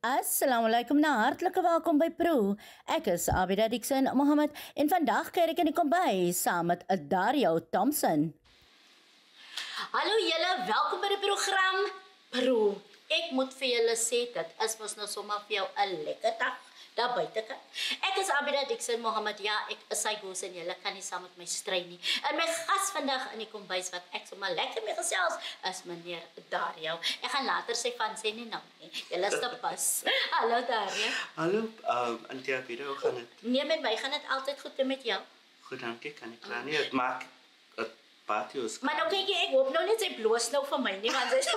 Assalamualaikum en hartlike welkom by Pro. Ek is Abida Dixon Mohammed en vandag kuier ek in die kombuis saam met Dario Thompson. Hallo julle, welkom by die program Pro. Ek moet vir julle sê dat is mos nou sommer vir jou 'n lekker dag daar buite kan. Ek is Abida Dixon Mohammed. Ja, ek is sy goos en julle kan nie saam met my stry nie. En my gas vandag in die kombuis wat ek sommer lekker mee gesels is meneer Dario. Ek gaan later sy van sê nie nou nie. Julle is te pas. Hallo Dario. Hallo, Antia Abida, hoe gaan dit? Nee, met my gaan dit altyd goed en met jou. Goed, dankie, kan ek klaar nie. Het maak het patio's. Maar nou kyk ek hoop nou net sy bloos nou vir my nie, want sy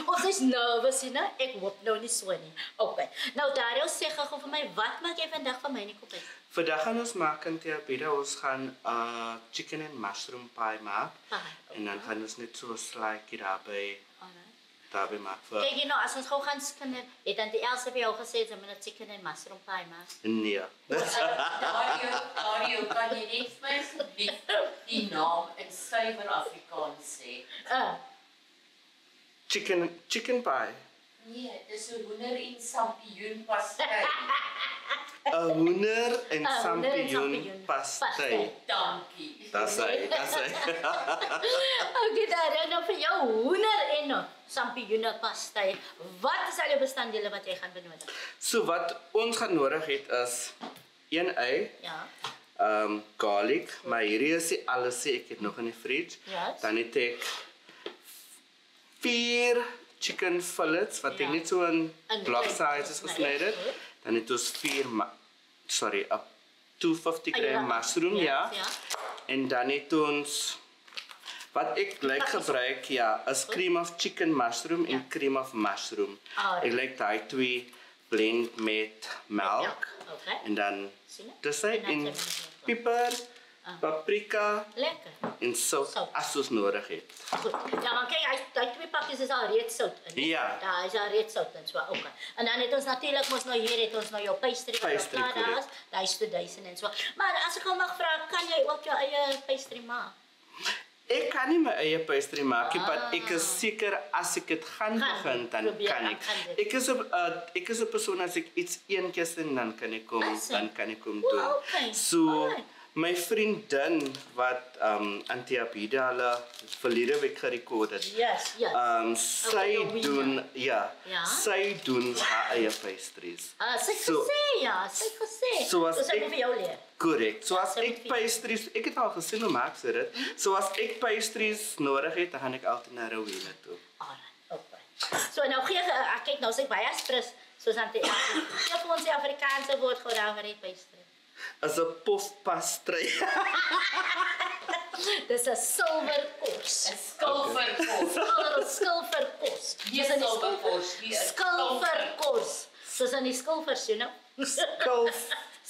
of sy's nervous, né? Ek hoop nou nie so nie. Okay. Nou Dario, sê gou vir my, wat maak jy vandag vir my in die kombuis? Vandag gaan ons maak Antia Abida, ons gaan chicken and mushroom pie maak. Okay. En dan gaan ons net so 'n slaaitjie daarbij maak vir. Kyk jy nou, as ons gou gaan skinder, het dan die Elsie vir jou gesê sy moet 'n chicken and mushroom pie maak. Nee. Dario, kan jy net vir my asseblief die naam in suiwer Afrikaans sê? Chicken pie. Nee, dis 'n hoender en sampioen pastei. 'n Hoender en sampioen pastei. Dankie. Dis hy. Okay, Dario, nou vir jou hoender en sampioen pastei. Wat is al die bestanddele wat jy gaan benodig? So wat ons gaan nodig het is 1 ei. Ja. Garlic, maar hierdie is die alles ek het nog in die fridge. Yes. Dan het ek 4 chicken fillets wat ek net so in block sizes gesny het. Dan het ons 250 gram mushroom, ja. En dan het ons wat ek gebruik, is cream of chicken mushroom en cream of mushroom. Ek daai twee blend met melk. Okay. En dan dis hy en peper, paprika Lekker. en sout as ons nodig het. Goed. Ja, maar kyk, daai twee pakkies is al reeds sout in. Ja. Daar is al reeds sout in, so okay. En dan het ons natuurlik mos nou hier het ons nou jou pastry wat klaar daar is. Daai studenten en so. Maar as ek gou mag vra, kan jy ook jou eie pastry maak? Ek kan nie my eie pastry maak nie, maar ek is seker as ek dit gaan begin dan kan ek. Ek is 'n persoon as ek iets een keer sien dan kan ek kom doen. Okay. So my vriendin wat Antia Abida hulle verlede week gerekord het. Yes. Sy doen sy doen haar eie pastries. Sy gesê. So as ek vir jou leer. Correct. So as ek pastries, ek het al gesien hoe maak sy dit. So as ek pastries nodig het, dan gaan ek altyd na Rowena toe. Okay. So nou kyk nou sy baie sprus soos aan die gee vir ons die Afrikaanse woord vir daai pastry. As 'n pofpastry. Dis 'n silverkors. 'n skilverkors. Skilverkors. Dis 'n silverkors. Skilverkors. Soos aan die skilvers, you know.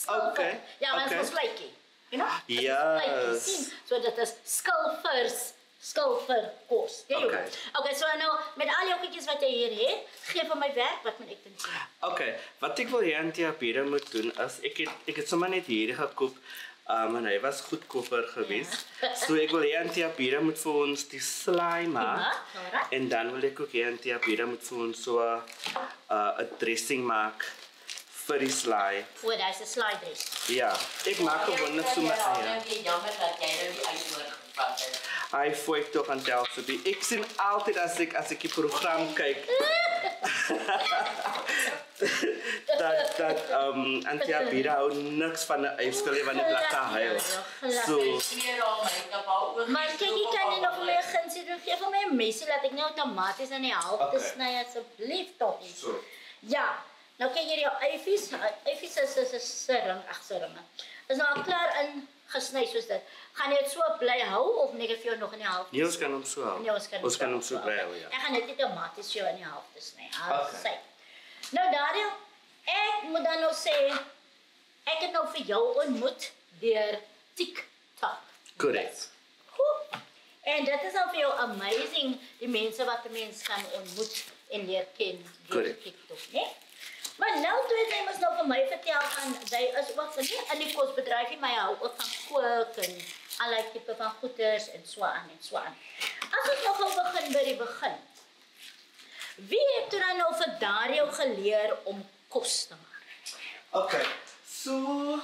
Okay. Ja, maar dit is vletjie. You know? Yes. So dit is skilverkors. Okay, so nou met al jou goedjies wat jy hier het, gee vir my werk, wat moet ek doen? Okay, wat ek wil hê Antia Abida moet doen is ek het sommer net hierdie gekoop. En hy was goedkoper geweest. So ek wil hê Antia Abida moet vir ons die slaai maak. En dan wil ek ook hê Antia Abida moet vir ons so 'n dressing maak vir die slaai. O, dis 'n slaai dressing. Ja, ek maak gewoonlik so met Jammer dat jy nou die uitwoord gevat het. Hy fooi toch aan Telsobie. Ek sien altyd as ek die program kyk. dat Antia Abida hou niks van 'n yskel want dit laat haar huil. So maar kyk, jy kan nie nog meer gunsie doen. Gee vir my 'n mesie laat ek nie outomaties in die helfte sny asseblief tog. So. Ja. Nou kyk hier jou eifies. Eifies is 'n ring, ringe. Is nou al klaar in gesny soos dit. Gaan jy dit so bly hou of net vir jou nog in die helfte? Nee, ons kan hom so hou. Nee, ons kan hom so bly hou, ja. Ek gaan net die tomaties jou in die helfte sny. Okay. Nou Dario, ek moet dan nou sê ek het nou vir jou ontmoet deur TikTok. Correct. En dit is al vir jou amazing die mense wat 'n mens kan ontmoet en leer ken deur TikTok, né? Maar nou toe het hy mos nou vir my vertel van sy is ook in die kosbedryf, maar hy hou ook van kook en allerlei tipe van goeders en so aan. As ons nog begin by die begin. Wie het toe dan nou vir Dario geleer om kos te maak? Okay, so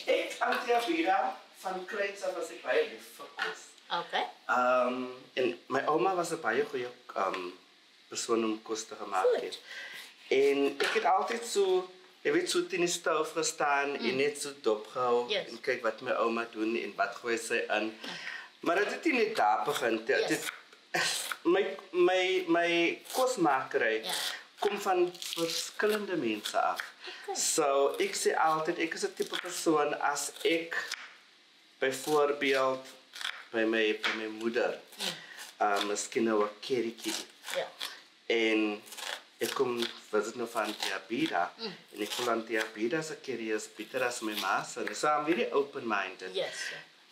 ek Antia Pira van kleins af was ek baie lief vir kos. Okay. En my ouma was 'n baie goeie persoon om kos te gemaak Goed. het. En ek het altyd so, jy weet, so teen die stoof gestaan en net so dopgehou Yes. en kyk wat my ouma doen en wat gooi sy in. Maar dit het nie net daar begin. My kosmakery Ja. kom van verskillende mense af. Okay. So ek sê altyd, ek is 'n tipe persoon as ek byvoorbeeld by my moeder miskien nou 'n kerrietjie Ja. en ek kom visit nou van Tia Pira en ek voel aan Tia Pira se curry is beter as my ma se. So I'm very open-minded. Yes.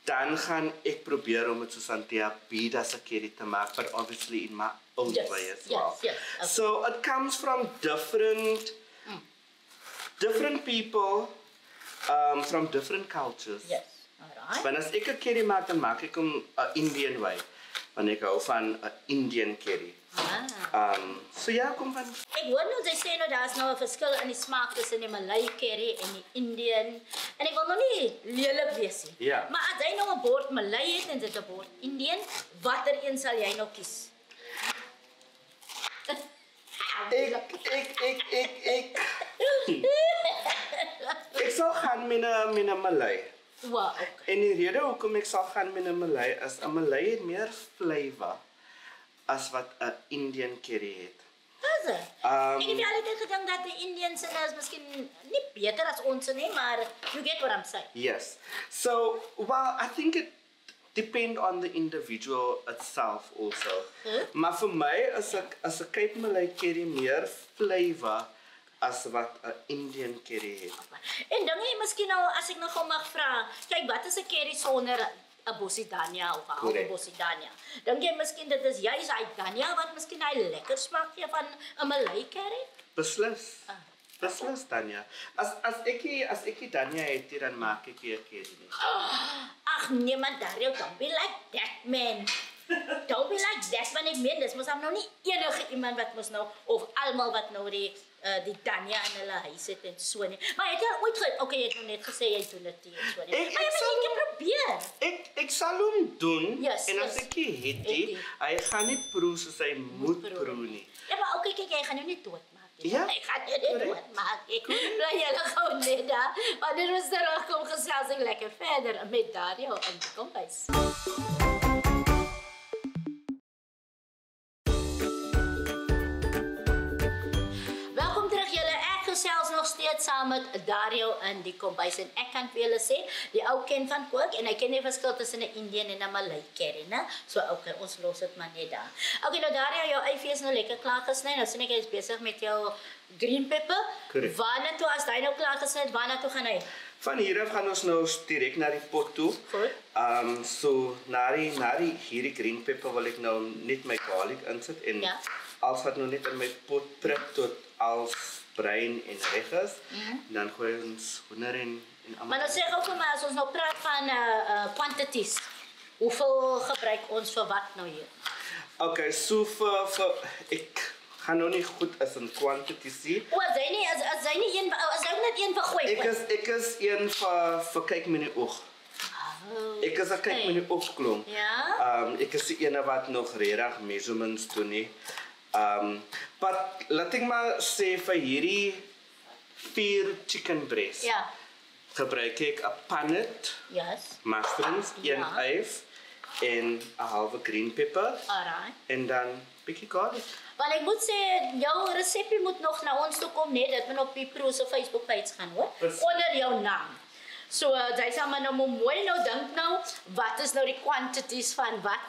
Dan gaan ek probeer om dit soos aan Tia Pira se curry te maak, but obviously in my own Yes, way as yes, well. yes, okay. So it comes from different people from different cultures. Yes. Alright. Want as ek 'n curry maak, dan maak ek hom 'n Indian way. Want ek hou van 'n Indian curry. So ja, kom van Ek hoor nou jy sê nou daar's nou 'n verskil in die smaak tussen die Malay curry en die Indian. En ek wil nog nie lelik wees nie. Ja. Maar as jy nou 'n bord Malay het en dit 'n bord Indian, watter een sal jy nou kies? Ek sal gaan met 'n Malay. Wow, okay. En die rede hoekom ek sal gaan met 'n Malay is 'n Malay het meer flavor as wat 'n Indian curry het. Is dit? Ek het altyd gedink dat die Indians is miskien nie beter as ons nie, maar you get what I'm saying. Yes. So, well, I think it depend on the individual itself also. Maar vir my is as 'n Cape Malay curry meer flavor as wat 'n Indian curry het. En dan jy miskien nou as ek nog gou mag vra, kyk wat is 'n curry sonder 'n bossidania of 'n halwe Correct. bossidania? Dink jy miskien dit is juis hy dania wat miskien hy lekker smaak gee van 'n Malay curry? Beslis. Beslis Tanya. As ek Tanya het hier dan maak ek hier 'n curry nie. Ag nee man, Dario, don't be like that man. Don't be like that, want ek meen dis mos nou nie enige iemand wat mos nou of almal wat nou die Tanya in hulle huis het en so nie. Maar het jy ooit okay, jy het nou net gesê jy doen dit nie so nie. Ek Maar jy sal- moet net probeer. Ek sal hom doen Yes, en as yes. ek het Het die, die. hy gaan nie proe soos hy moet proe nie. Ja, maar okay, kyk, jy gaan jou nie doodmaak nie. Ja. Ek gaan jou nie doodmaak nie. Bly julle gou net daar. Wanneer ons terugkom gesels ek lekker verder met Dario in die kombuis. Welkom terug julle. Ek gesels nog steeds saam met Dario in die kombuis en ek kan vir julle sê, die ou ken van kook en hy ken die verskil tussen 'n Indian en 'n Malay curry, né? So okay, ons los dit maar net daar. Okay, nou Dario, jou eie is nou lekker klaar gesny. Nou sien ek jy is besig met jou green pepper. Correct. Waarna toe as hy nou klaar gesny het, waarna toe gaan hy? Van hier af gaan ons nou direk na die pot toe. Goed. So na die hierdie green pepper wil ek nou net my garlic insit en Ja. als wat nou net in my pot prik tot als bruin en reg is, dan gooi ons hoender en Maar allemaal. nou sê gou vir my as ons nou praat van quantities. Hoeveel gebruik ons vir wat nou hier? Okay, so vir ek gaan nou nie goed as in quantity sien. O, as hy nie as hy nie een as hy net een vergooi. Ek is een vir kyk met die oog. Ek is 'n kyk met die oog klomp. Ja. Ek is die ene wat nog regtig measurements doen nie. But laat ek maar sê vir hierdie 4 chicken breast. Ja. Gebruik ek 'n pannet, Yes. mushrooms, Ja. 1 eif en 'n halwe green pepper Alright. en dan bietjie garlic. Want ek moet sê jou resepie moet nog na ons toe kom, net dit moet op die Pro se Facebook page gaan, hoor. Precies. Onder jou naam. So jy sal maar nou mooi nou dink nou, wat is nou die quantities van wat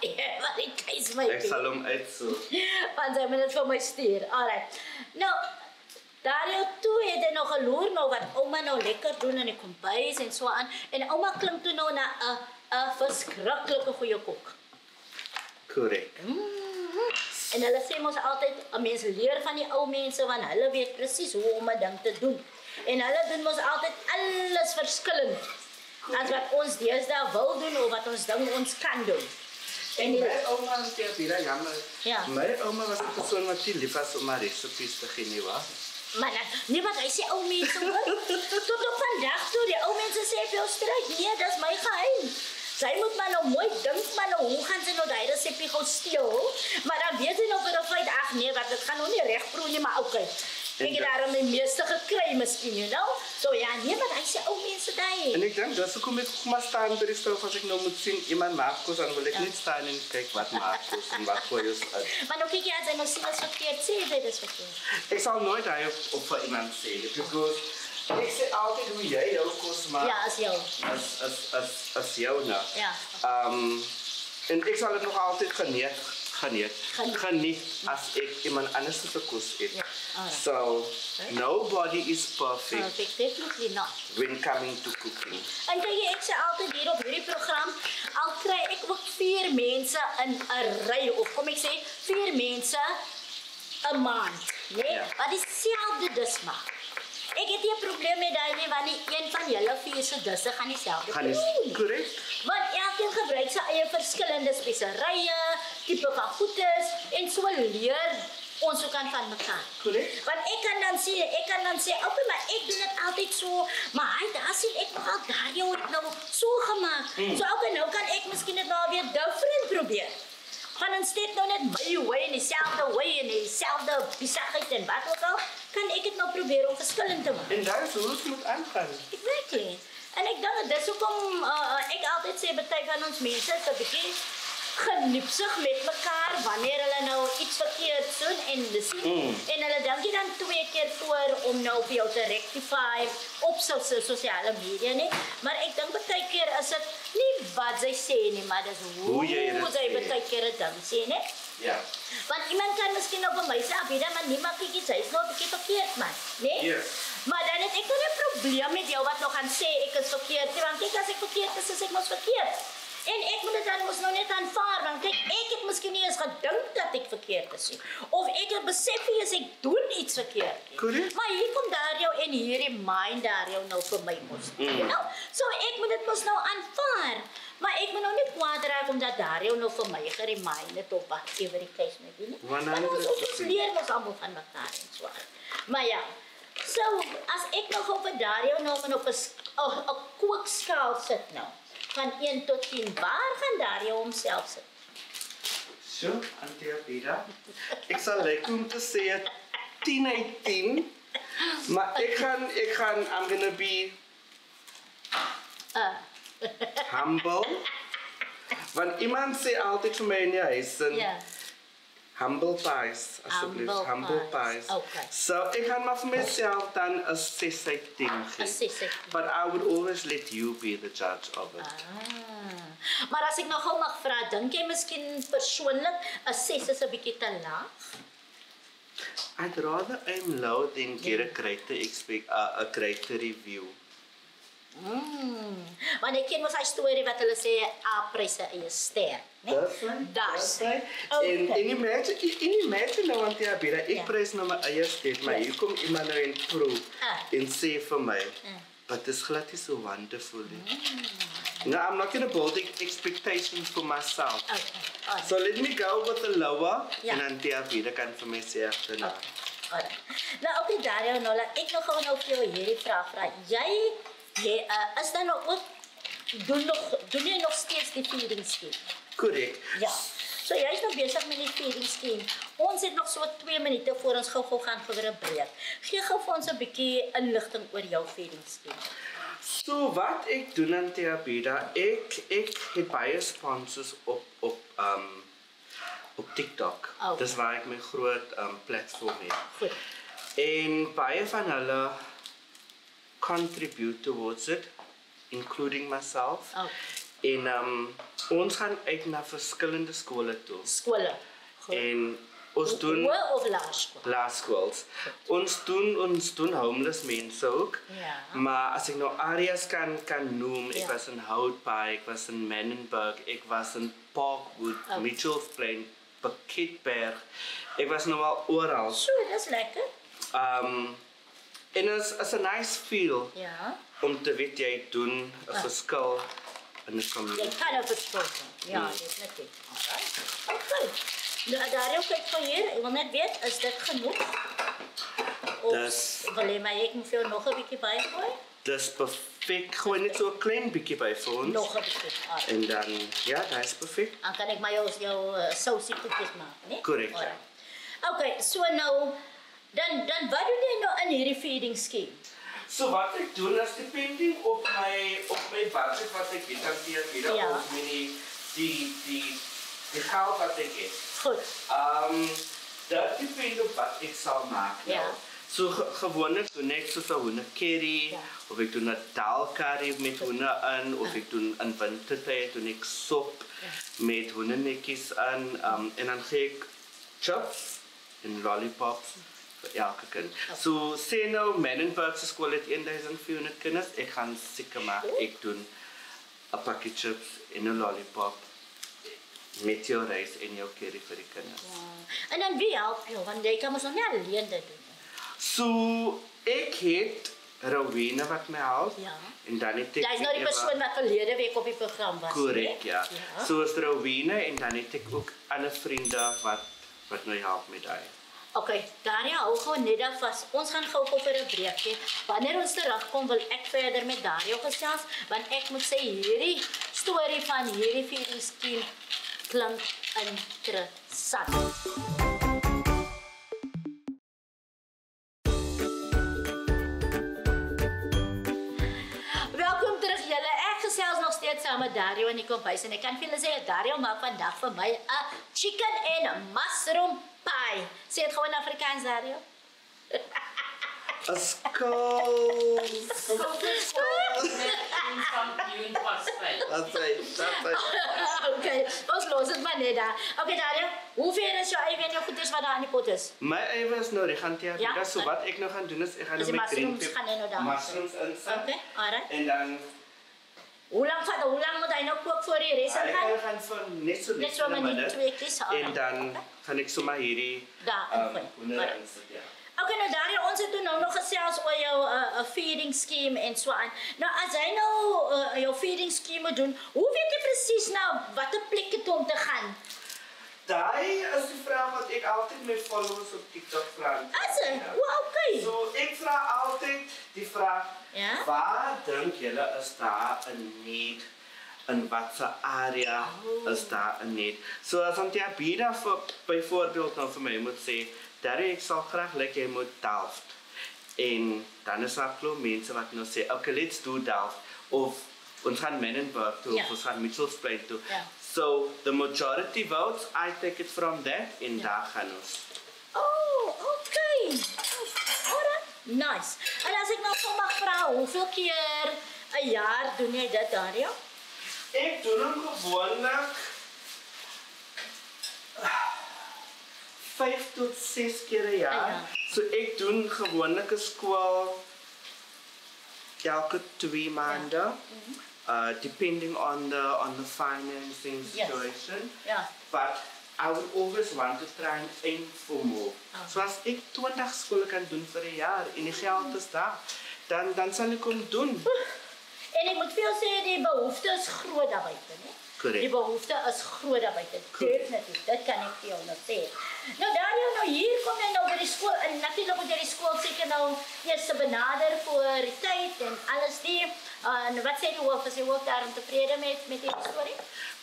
wat die keuse my. Ek sal hom uitsoek. Want sy moet dit vir my stuur. Alright. Nou, Dario toe het hy nog geloer nou wat ouma nou lekker doen in die kombuis en so aan. En ouma klink toe nou na 'n verskriklike goeie kok. Korrek. En hulle sê mos altyd 'n mens leer van die ou mense want hulle weet presies hoe om 'n ding te doen. En hulle doen mos altyd alles verskillend as wat ons deesdae wil doen of wat ons dink ons kan doen. En my ouma en Tia Pira, jammer. Ja. My ouma was 'n persoon wat nie lief was om haar resepes te gee nie, was. Maar nee, wat hy sê ou mense hoor. Tot op vandag toe die ou mense sê vir jou stryd, nee, dis my geheim. Sy moet maar nou mooi dink, maar nou hoe gaan sy nou daai resepie gou steel? Maar dan weet sy nou vir 'n feit, ag nee, wat dit gaan nou nie reg proe nie, maar okay. Ek het daarom die meeste gekry miskien, you know? So ja, nee, maar hy sê ou mense daai. En ek dink dis hoekom ek maar staan by die stoof as ek nou moet sien iemand maak kos, dan wil ek net staan en kyk wat maak kos en wat gooi ons uit. Maar nou kyk jy as hy nou sien as verkeerd, sê jy dis verkeerd. Ek sal nooit daai op vir iemand sê, because ek sê altyd hoe jy jou kos maak. Ja, as jou. As jou nou. Ja. En ek sal dit nog altyd geniet as ek iemand anders se kos eet. Ja, alright. So, nobody is perfect Perfect, definitely not. when coming to cooking. En kyk jy, ek sê altyd hier op hierdie program, al kry ek ook 4 mense in 'n ry, of kom ek sê, 4 mense 'n maand, né? Ja. Wat dieselfde dis maak. Ek het nie 'n probleem met daai nie, want nie een van julle 4 se disse gaan dieselfde Gaan is doen. correct? Want elkeen gebruik sy eie verskillende speserye, tipe van goeders, en so leer ons ook aan van mekaar. Correct? Want ek kan dan sê, okay, maar ek doen dit altyd so, maar hy, daar sien ek nogal daar jou het nou so gemaak. So okay, nou kan ek miskien dit nou weer different probeer. Van instead nou net my way en dieselfde way en dieselfde besigheid en wat ook al, kan ek dit nou probeer om verskillend te maak. En daar is hoe het moet aangaan. Exactly. En ek dink dis hoekom ek altyd sê baie van ons mense is 'n bietjie geniepsig met mekaar wanneer hulle nou iets verkeerd doen en en hulle dink jy dan 2 keer voor om nou vir jou te rectify op sosiale media nie. Maar ek dink baie keer is dit nie wat sy sê nie, maar dis hoe sy baie keer dit dan sê, né? Ja. Want iemand kan miskien nou vir my sê, "Abida, maar nie maak ek iets, hy's nou 'n bietjie verkeerd man," né? Yes. Maar dan het ek nou 'n probleem met jou wat nog gaan sê ek is verkeerd, want kyk as ek verkeerd is ek mos verkeerd. En ek moet dit dan mos nou net aanvaar, want kyk, ek het miskien nie eens gedink dat ek verkeerd is nie. Of ek het besef nie as ek doen iets verkeerd nie. Correct. Maar hier kom daar jou en hierdie mind daar jou nou vir my mos. You know? So ek moet dit mos nou aanvaar. Maar ek moet nou nie kwaad raak omdat daar jou nou vir my geremind het op whatever die case may be nie. 100%. Ons leer mos almal van mekaar en so aan. Maar ja, so as ek nog op 'n Dario nou op 'n kookskaal sit nou, van 1 tot 10, waar gaan Dario homself sit? So, Tia Pira. Ek sal lekker om te sê 10 uit 10. Maar ek gaan I'm gonna be humble. Want iemand sê altyd vir my in die huis, Ja. humble pies, asseblief, humble pies. Okay. So, ek gaan maar vir myself dan 'n 6 uit 10 gee. 'n 6 uit 10. But I would always let you be the judge of it. Maar as ek nou gou mag vra, dink jy miskien persoonlik 'n 6 is 'n bietjie te laag? I'd rather aim low than get a greater review. Want ek ken mos hy storie wat hulle sê A-pryse eie ster, né? That's right. Okay. En imagine nou want Tia Pira, ek Ja. prys nou my eie ster, maar hier kom iemand nou en proef en sê vir my, but this glad is so wonderful. No, I'm not going to build expectations for myself. Okay. Alright. So let me go with the lower Ja. en dan Tia Pira kan vir my sê agterna. Alright. Nou okay Dario, nou laat ek nog gou nou vir jou hierdie vraag vra. Jy is dan nou ook doen jy nog steeds die feeding scheme? Correct. Ja. So jy is nog besig met die feeding scheme. Ons het nog so 2 minute voor ons gou gaan vir 'n breek. Gee gou vir ons 'n bietjie inligting oor jou feeding scheme. So wat ek doen aan Tia Pira, ek het baie sponsors op TikTok. Okay. Dis waar ek my groot platform het. Goed. En baie van hulle contribute towards it, including myself. Okay. En ons gaan uit na verskillende skole toe. Skole. Goed. En ons doen Hoë of laerskool? laerskools. Ons doen homeless mense ook. Ja. Maar as ek nou areas kan noem, ek Ja. was in Houtbaai, ek was in Menenberg, ek was in Parkwood, Mitchells Plain, Pakketberg. Ek was nou al oral. So, dis lekker. En is a nice feel Ja. om te weet jy doen 'n verskil in die Jy community. kan nou verskil. Ja, definitief. Alright. Okay. Nou, Dario, kyk van hier. Ek wil net weet, is dit genoeg? Of wil jy my ek moet vir jou nog 'n bietjie bygooi? Dis perfek. Gooi net so 'n klein bietjie by vir ons. Nog 'n bietjie. Alright. En dan, ja, dat is perfect. Dan kan ek maar jou sousie koekies maak, né? Correct, ja. Alright. Okay, so nou dan wat doen jy nou in hierdie feeding scheme? So wat ek doen is depending op my budget wat ek het, dan weer Ja. of die geld wat ek het. Goed. Dat depend op wat ek sal maak. Ja. Nou. So gewoonlik doen ek soos 'n hoender curry, Ja. of ek doen 'n dal curry met hoender in, of ek doen in wintertyd doen ek sop met hondernetjies in, en dan gee ek chips en lollipops vir elke kind. So sê nou Menenberg se skool het 1400 kinders, ek gaan seker maak ek doen 'n pakkie chips en 'n lollipop met jou rys en jou curry vir die kinders. En dan wie help jou? Want jy kan mos nog nie alleen dit doen. So ek het Rowena wat my help, Ja. en dan het ek Jy is nou die persoon wat verlede week op die program was. korrek, né? ja. So is Rowena en dan het ek ook ander vriende wat my help met daai. Okay, Daria, hou gewoon net daar vas. Ons gaan gou vir 'n breekie. Wanneer ons terugkom, wil ek verder met Dario gesels, want ek moet sê hierdie storie van hierdie feeding scheme klink interessant. Welkom terug julle. Ek gesels nog steeds saam met Dario in die kombuis en ek kan vir julle sê Dario maak vandag vir my 'n chicken and mushroom pie. Sê dit gewoon Afrikaans, Dario? 'n skaal. Met champignon pastei. Dat is. Okay, ons los dit maar net daar. Okay, Dario, hoeveel is jou eie en jou goeders wat daar in die pot is? My eie is nou regantia. Ja, So wat ek nou gaan doen is ek gaan Dus nou die met green mushrooms gaan jy nou daar mushrooms insit. Okay, alright. En dan Hoe lang moet hy nou kook voor die res ek ingaan? gaan van net so Net so 'n minuut, 2 keer. En dan gaan ek sommer hierdie Daar ingooi. hoender Alright. insit, ja. Okay, nou Dario, ons het nou nog gesels oor jou feeding scheme en so aan. Nou, as hy nou jou feeding scheme moet doen, hoe weet jy presies nou watter plekke toe om te gaan? Daai is die vraag wat ek altyd my followers op TikTok vra. As dit? Okay. So ek vra altyd die vraag, Ja? waar dink julle is daar 'n need? In watter area is daar 'n need? So as Antia Bida byvoorbeeld nou vir my moet sê, Darie, ek sal graag jy moet Delft. En dan is daar klop mense wat nou sê, okay, let's do Delft. Of ons gaan Menenberg toe, Ja. of ons gaan Mitchellsplein toe. Ja. So the majority votes, I take it from that, en daar gaan ons. Oh, okay. Alright. Nice. En as ek nou so mag vra, hoeveel keer 'n jaar doen jy dit, Dario? Ek doen hom gewoonlik 5 tot 6 keer 'n jaar. Ja. So ek doen gewoonlik 'n skool elke 2 maande. Depending on the financing Yes. situation. Ja. But I would always want to try and aim for more. So as ek 20 skole kan doen vir 'n jaar en die geld is daar, dan sal ek hom doen. En ek moet vir jou sê die behoefte is groot daar buite, né? Correct. Die behoefte is groot daar buite. Correct. Definitief. Dit kan ek vir jou nou sê. Nou Dario, nou hier kom jy nou by die skool en natuurlik moet jy die skool seker nou eers benader voor die tyd en alles die. En wat sê die hoof? Is die hoof daarom tevrede met die storie?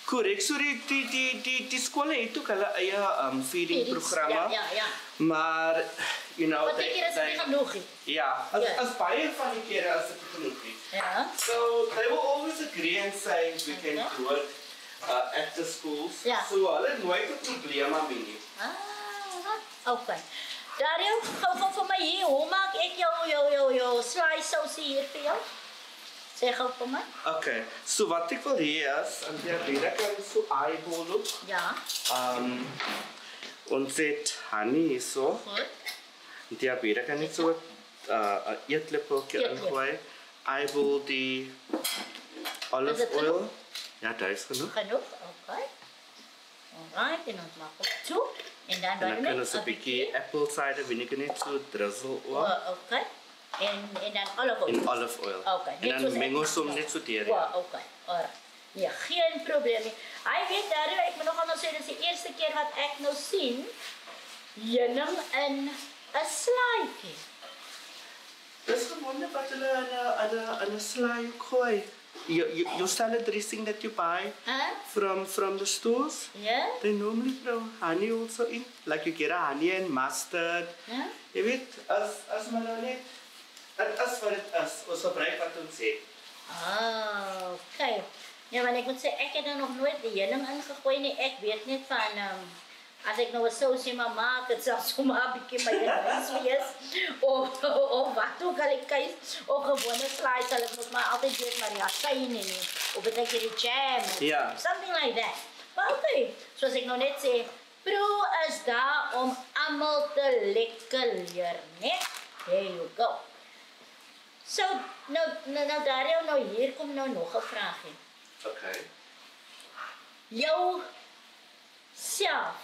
Korrek, so die skole het ook hulle eie feeding programme. Ja. Maar you know, Wat ek is nie genoeg nie. ja, as baie van die kere as dit genoeg is. Ja. So they will always agree and say we can do it at the schools. Ja. So hulle het nooit 'n probleem daarmee nie. Okay. Dario, gou vir my hier, hoe maak ek jou slice sausie hier vir jou? Sê gou vir my. Okay, so wat ek wil hê is, en jy kan so eyeball ook. Ja. Ons het honey hierso. Goed. Die abira kan net so 'n eetlepeltjie ingooi. Eyeball die olive Is dit oil. genoeg? Ja, dit is genoeg. Genoeg, okay. Alright, en ons maak op toe. En dan En dan kan ons 'n bietjie. bietjie apple cider vinegar net so drizzle oor. Okay. En dan olive oil. In olive oil. Okay, net En soos dan meng ek ons hom maak. net so deur. Ja, okay. Alright. Ja, geen probleem nie. Hy weet daarom, ek moet nog anders sê, dit is die eerste keer wat ek nou sien, heuning in 'n slaaitjie. Dis gewone wat hulle in 'n slaai gooi. You salad dressing that you buy from the stores. Ja? They normally throw honey also in. Like you get a honey and mustard. Ja? Je weet, as maar nou net, het is wat het is. Ons gebruik wat ons sê. Ah, oké. Ja, want ek moet sê, ek het er nog nooit die heuning ingegooi nie. Ek weet net van, as ek nou 'n sousie maar maak, dit sal sommer 'n bietjie mayonaise wees. Of wat ook al ek kies. Of gewone slaai sal ek mos maar altyd weet maar ja, syne nie. Of dit ek die jam. Ja. Something like that. Maar oké, soos ek nou net sê, Pro is daar om almal te lekker leer, né? There you go. So, nou Dario, nou hier kom nou nog 'n vraagie. Okay. Jou self.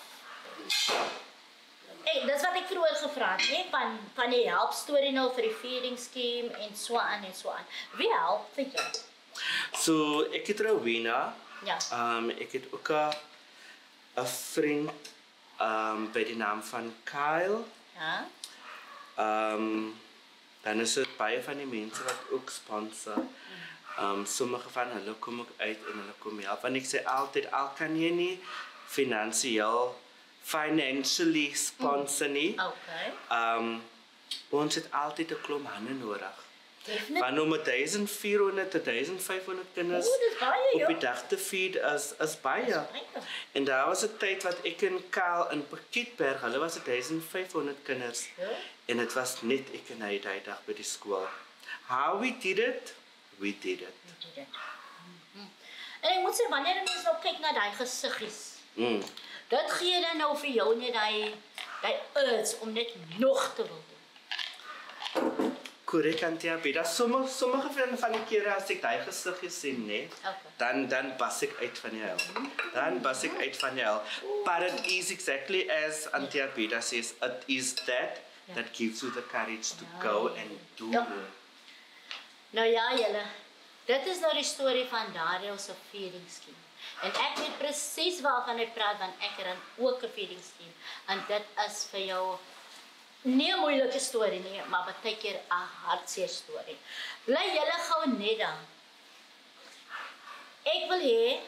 Dis wat ek vroeër gevra het, né? Van die help storie nou vir die feeding scheme en so aan en so aan. Wie help vir jou? So, ek het Rowena. Ja. Ek het ook 'n vriend by die naam van Kyle. Ja. Dan is dit baie van die mense wat ook sponsor. Sommige van hulle kom ook uit en hulle kom help. Want ek sê altyd, al kan jy nie financially sponsor nie. Okay. Ons het altyd 'n klomp hande nodig. Definitely. Van om 1400 tot 1500 kinders dis baie, op joh. die dag te feed is baie. Dis baie. En daar was 'n tyd wat ek en Kaal in Pakietberg, hulle was 1500 kinders. Ja. En dit was net ek en hy daai dag by die skool. How we did it? We did it. En ek moet sê, wanneer mense nou kyk na daai gesiggies, dit gee dan nou vir jou net daai urge om net nog te wil doen. Korrek, Antia Pida. Sommige van die kere as ek daai gesiggies sien, nee, Okay. dan bas ek uit van die huil. Dan bas ek uit van die huil. But it is exactly as Antia Pida says, it is that gives you the courage to go and do Ja. more. Nou ja, julle. Dit is nou die storie van Dario se feeding scheme. En ek weet presies waarvan hy praat, want ek het dan ook 'n feeding scheme. En dit is vir jou nie 'n moeilike storie nie, maar baie keer 'n hartseer storie. Bly julle gou net dan. Ek wil hê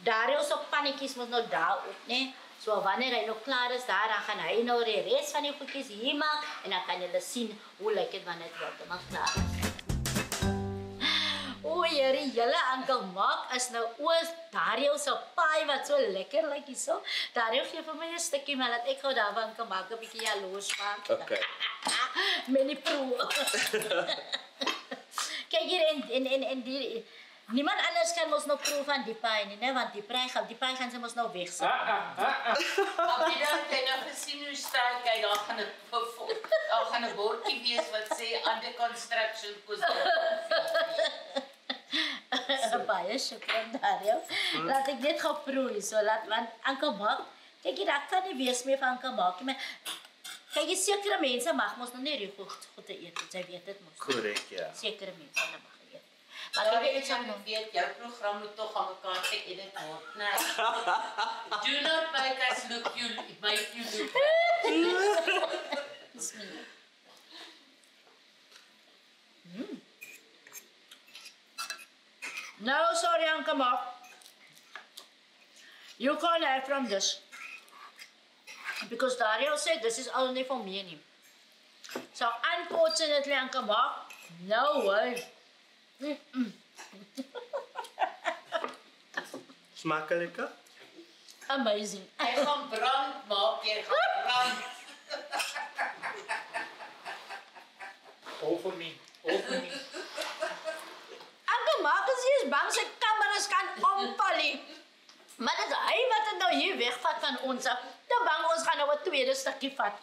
Dario se pannetjies moet nou daar op, né? So wanneer hy nou klaar is daar, dan gaan hy nou die res van die goedjies hier maak en dan kan julle sien hoe lyk dit wanneer dit heeltemal klaar is. O, julle Uncle Mark is nou oos Dario se paai wat so lekker lyk hierso. Dario gee vir my 'n stukkie, maar laat ek gou daarvan kan maak 'n bietjie jaloers maak. Okay. Many pro. Kyk hier en die niemand anders kan mos nog proef van die paai nie, né? Want die paai gaan ze mos nou wegsit. Abida, het jy nou gesien hoe sterk hy daar gaan 'n bordjie wees wat sê under construction kos. Baie shukran Dario. Laat ek net gou proe so want Uncle Mark, kyk jy daar kan nie wees meer van Uncle Mark nie, maar kyk jy sekere mense mag mos nog nie die goed te eet, jy weet dit mos. Korrek, ja. Sekere mense mag eet. Maar Maar ek kyk jy het weet jou program moet tog aan mekaar geëdit word, né? Do not make us look you make you look. Bismillah. No, sorry, Uncle Mark. You can't have from this. Because Dario said this is only for me and him. So unfortunately, Uncle Mark, no way. Smaak lekker? Amazing. Hy gaan brand maak, jy gaan brand. All for me. Uncle Mark is bang sy kameras kan omval nie. Maar dit is hy wat het nou hier wegvat van ons af. Te bang ons gaan nou 'n tweede stukkie vat.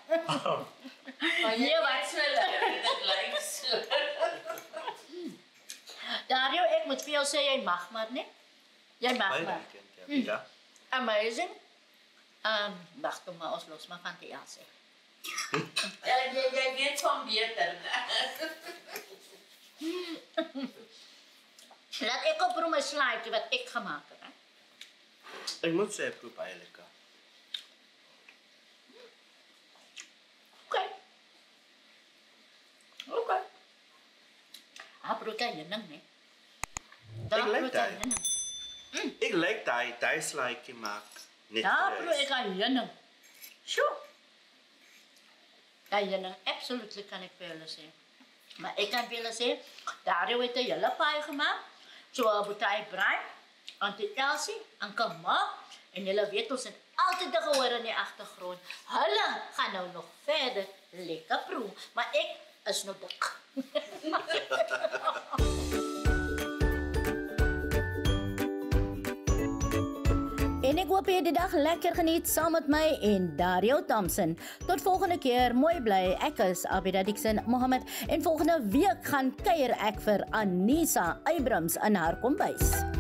Maar jy wat so lekker, dit lyk so. Dario, ek moet vir jou sê jy mag maar, né? Jy mag Baie maar. dankie, Antia Pida. Amazing. Wag toe maar ons los maar van die Elsie. Jy weet van beter, né? Laat ek op proe my slaaitjie wat ek gemaak het. Hè? Ek moet sê, proe baie lekker. Okay. Bro, kan jy ning, né? Ek like die. Ek like die slaaitjie maak. Net bro, ek kan jy ning. Sjoe. Ja, jy ning, absolutely kan ek vir julle sê. Maar ek kan vir julle sê, Dario het 'n hele paai gemaak. So 'n botai braai, Auntie Elsie, en Kama, en julle weet ons het altyd te gehoor in die agtergrond. Hulle gaan nou nog verder lekker proe, maar ek is nog dik. En ek hoop jy het die dag lekker geniet saam met my en Dario Thompson. Tot volgende keer, mooi bly. Ek is Abida Dixon Mohammed en volgende week gaan kuier ek vir Anisa Abrams in haar kombuis.